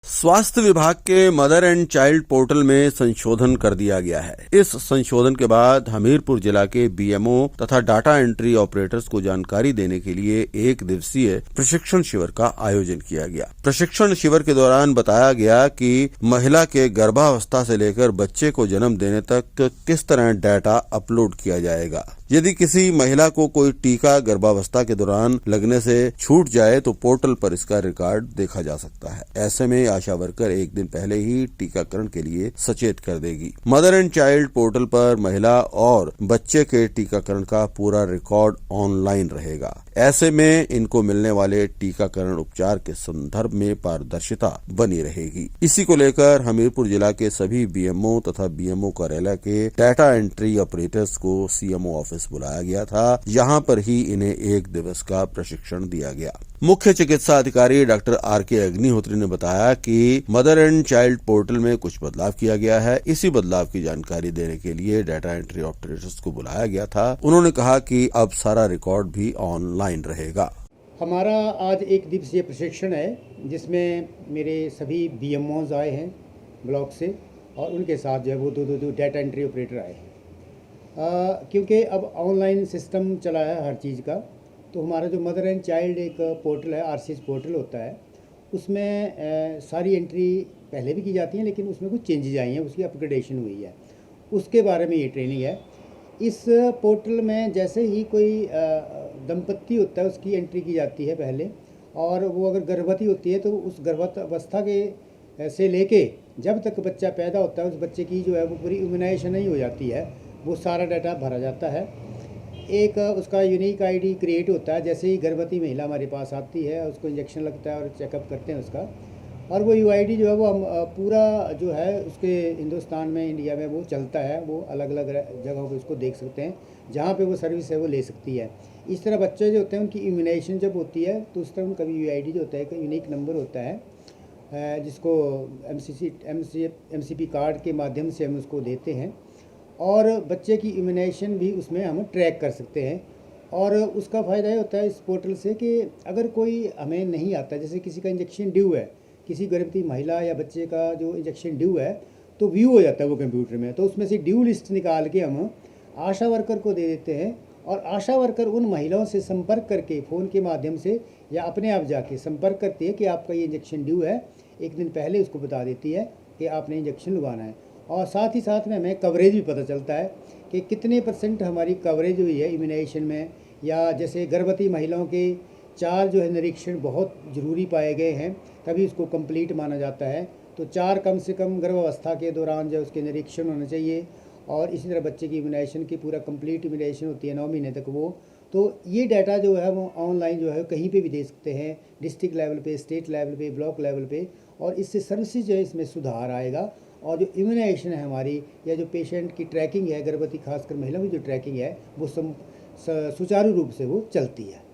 स्वास्थ्य विभाग के मदर एंड चाइल्ड पोर्टल में संशोधन कर दिया गया है। इस संशोधन के बाद हमीरपुर जिला के बीएमओ तथा डाटा एंट्री ऑपरेटर्स को जानकारी देने के लिए 1 दिवसीय प्रशिक्षण शिविर का आयोजन किया गया। प्रशिक्षण शिविर के दौरान बताया गया कि महिला के गर्भावस्था से लेकर बच्चे को जन्म देने तक किस तरह डाटा अपलोड किया जाएगा। यदि किसी महिला को कोई टीका गर्भावस्था के दौरान लगने से छूट जाए तो पोर्टल पर इसका रिकॉर्ड देखा जा सकता है। ऐसे में आशा वर्कर 1 दिन पहले ही टीकाकरण के लिए सचेत कर देगी। मदर एंड चाइल्ड पोर्टल पर महिला और बच्चे के टीकाकरण का पूरा रिकॉर्ड ऑनलाइन रहेगा। ऐसे में इनको मिलने वाले टीकाकरण उपचार के संदर्भ में पारदर्शिता बनी रहेगी। इसी को लेकर हमीरपुर जिला के सभी बीएमओ तथा बीएमओ कार्यालय के डाटा एंट्री ऑपरेटर्स को सीएमओ ऑफिस बुलाया गया था। यहाँ पर ही इन्हें 1 दिवस का प्रशिक्षण दिया गया। मुख्य चिकित्सा अधिकारी डॉक्टर आर.के. अग्निहोत्री ने बताया कि मदर एंड चाइल्ड पोर्टल में कुछ बदलाव किया गया है। इसी बदलाव की जानकारी देने के लिए डाटा एंट्री ऑपरेटर्स को बुलाया गया था। उन्होंने कहा कि अब सारा रिकॉर्ड भी ऑनलाइन रहेगा। हमारा आज 1 दिवसीय प्रशिक्षण है, जिसमें मेरे सभी बीएमओज आए हैं ब्लॉक से, और उनके साथ जो है वो दो डाटा एंट्री ऑपरेटर आए हैं। क्योंकि अब ऑनलाइन सिस्टम चला है हर चीज़ का, तो हमारा जो मदर एंड चाइल्ड एक पोर्टल है, आरसीएस पोर्टल होता है, उसमें सारी एंट्री पहले भी की जाती हैं, लेकिन उसमें कुछ चेंजेज आई हैं, उसकी अपग्रेडेशन हुई है, उसके बारे में ये ट्रेनिंग है। इस पोर्टल में जैसे ही कोई दंपत्ति होता है उसकी एंट्री की जाती है पहले, और वो अगर गर्भवती होती है तो उस गर्भावस्था के से लेके जब तक बच्चा पैदा होता है उस बच्चे की जो है वो पूरी इम्यूनाइजेशन नहीं हो जाती है, वो सारा डाटा भरा जाता है। एक उसका यूनिक आईडी क्रिएट होता है। जैसे ही गर्भवती महिला हमारे पास आती है, उसको इंजेक्शन लगता है और चेकअप करते हैं उसका, और वो यूआईडी जो है वो हम पूरा जो है उसके हिंदुस्तान में, इंडिया में वो चलता है। वो अलग अलग जगहों पे उसको देख सकते हैं, जहाँ पे वो सर्विस है वो ले सकती है। इस तरह बच्चे जो होते हैं उनकी इम्यूनाइजेशन जब होती है तो उस तरह उनका भी यूआईडी जो होता है एक यूनिक नंबर होता है, जिसको एमसीपी कार्ड के माध्यम से हम उसको देते हैं, और बच्चे की इम्यूनाइजेशन भी उसमें हम ट्रैक कर सकते हैं। और उसका फ़ायदा ये होता है इस पोर्टल से कि अगर कोई हमें नहीं आता, जैसे किसी का इंजेक्शन ड्यू है, किसी गर्भवती महिला या बच्चे का जो इंजेक्शन ड्यू है, तो व्यू हो जाता है वो कंप्यूटर में, तो उसमें से ड्यू लिस्ट निकाल के हम आशा वर्कर को दे देते हैं, और आशा वर्कर उन महिलाओं से संपर्क करके फ़ोन के माध्यम से या अपने आप जाके संपर्क करती है कि आपका ये इंजेक्शन ड्यू है। 1 दिन पहले उसको बता देती है कि आपने इंजेक्शन लगवाना है, और साथ ही साथ में हमें कवरेज भी पता चलता है कि कितने % हमारी कवरेज हुई है इम्यूनाइजेशन में। या जैसे गर्भवती महिलाओं के 4 जो है निरीक्षण बहुत ज़रूरी पाए गए हैं, तभी उसको कंप्लीट माना जाता है। तो 4 कम से कम गर्भावस्था के दौरान जो उसके निरीक्षण होने चाहिए, और इसी तरह बच्चे की इम्यूनाइजेशन की पूरा कंप्लीट इम्यूनाइजेशन होती है 9 महीने तक वो। तो ये डाटा जो है वो ऑनलाइन जो है कहीं पे भी दे सकते हैं, डिस्ट्रिक्ट लेवल पे, स्टेट लेवल पे, ब्लॉक लेवल पे, और इससे सर्विसेज जो है इसमें सुधार आएगा। और जो इम्यूनाइजेशन है हमारी, या जो पेशेंट की ट्रैकिंग है, गर्भवती खासकर महिलाओं की जो ट्रैकिंग है, वो सुचारू रूप से वो चलती है।